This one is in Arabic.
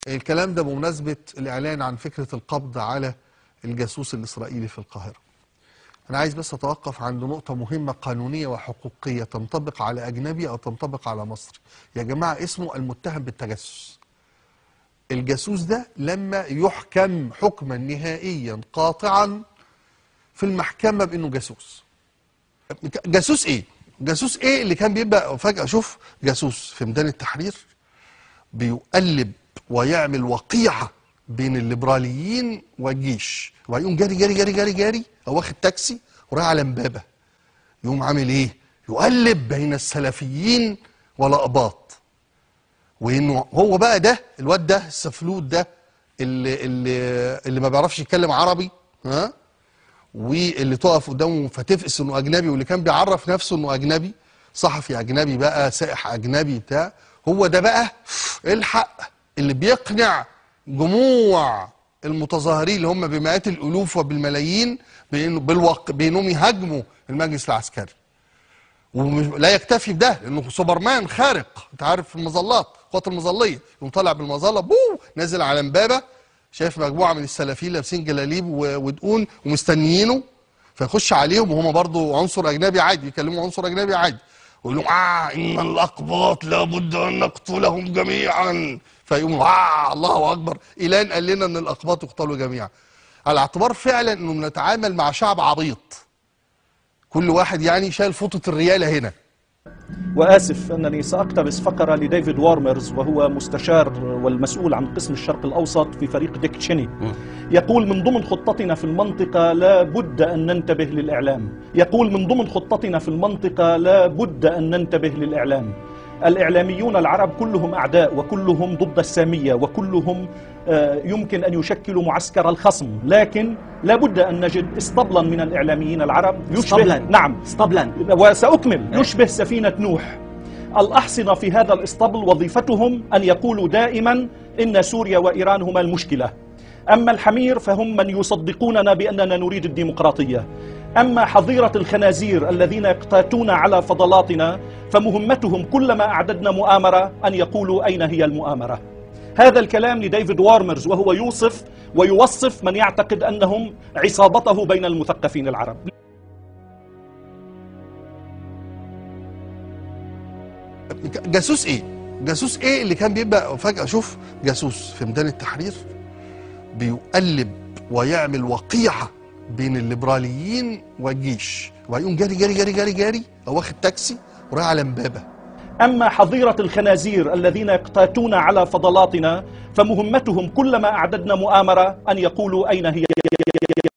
الكلام ده بمناسبة الإعلان عن فكرة القبض على الجاسوس الإسرائيلي في القاهرة. أنا عايز بس أتوقف عند نقطة مهمة قانونية وحقوقية تنطبق على أجنبي أو تنطبق على مصري. يا جماعة اسمه المتهم بالتجسس. الجاسوس ده لما يحكم حكما نهائيا قاطعا في المحكمة بأنه جاسوس. جاسوس إيه؟ جاسوس إيه اللي كان بيبقى فجأة شوف جاسوس في ميدان التحرير بيقلب ويعمل وقيعة بين الليبراليين والجيش، ويقوم جاري جاري جاري جاري جاري أو واخد تاكسي ورايح على امبابة. يقوم عامل إيه؟ يقلب بين السلفيين والأقباط. وإنه هو بقى ده الواد ده السفلوت ده اللي ما بيعرفش يتكلم عربي، ها؟ واللي تقف قدامه فتفقس إنه أجنبي، واللي كان بيعرف نفسه إنه أجنبي، صحفي أجنبي بقى، سائح أجنبي بتاع، هو ده بقى الحق اللي بيقنع جموع المتظاهرين اللي هم بمئات الالوف وبالملايين بانهم يهاجموا المجلس العسكري. ولا يكتفي بده لانه سوبرمان خارق، انت عارف المظلات، القوات المظليه، يقوم طالع بالمظله نازل على امبابه، شايف مجموعه من السلفيين لابسين جلاليب ودقون ومستنيينه، فيخش عليهم وهم برضه عنصر اجنبي عادي، يكلموا عنصر اجنبي عادي، ويقول لهم ان الاقباط لابد ان نقتلهم جميعا، فيقوموا الله اكبر، ايلان قال لنا ان الاقباط يقتلوا جميعا، على اعتبار فعلا انه بنتعامل مع شعب عبيط، كل واحد يعني شايل فوطه الرياله هنا. وآسف أنني سأقتبس فقرة لديفيد وارمرز، وهو مستشار والمسؤول عن قسم الشرق الأوسط في فريق ديك تشيني. يقول: من ضمن خطتنا في المنطقة لا بد أن ننتبه للإعلام. يقول: من ضمن خطتنا في المنطقة لا بد أن ننتبه للإعلام. الإعلاميون العرب كلهم أعداء، وكلهم ضد السامية، وكلهم يمكن أن يشكلوا معسكر الخصم، لكن لا بد أن نجد اسطبلا من الإعلاميين العرب يشبه نعم اسطبلا، وسأكمل، يشبه سفينة نوح. الأحصنة في هذا الاسطبل وظيفتهم أن يقولوا دائما إن سوريا وإيران هما المشكلة. أما الحمير فهم من يصدقوننا بأننا نريد الديمقراطية. أما حظيرة الخنازير الذين يقتاتون على فضلاتنا فمهمتهم كلما أعددنا مؤامرة أن يقولوا أين هي المؤامرة. هذا الكلام لديفيد وارمرز، وهو يوصف ويوصف من يعتقد أنهم عصابته بين المثقفين العرب. جاسوس ايه؟ جاسوس ايه اللي كان بيبقى فجأة شوف جاسوس في ميدان التحرير بيقلب ويعمل وقيعة بين الليبراليين والجيش، ويقوم جاري جاري جاري جاري جاري أو واخد تاكسي ورايح على امبابة. أما حظيرة الخنازير الذين يقتاتون على فضلاتنا فمهمتهم كلما أعددنا مؤامرة أن يقولوا أين هي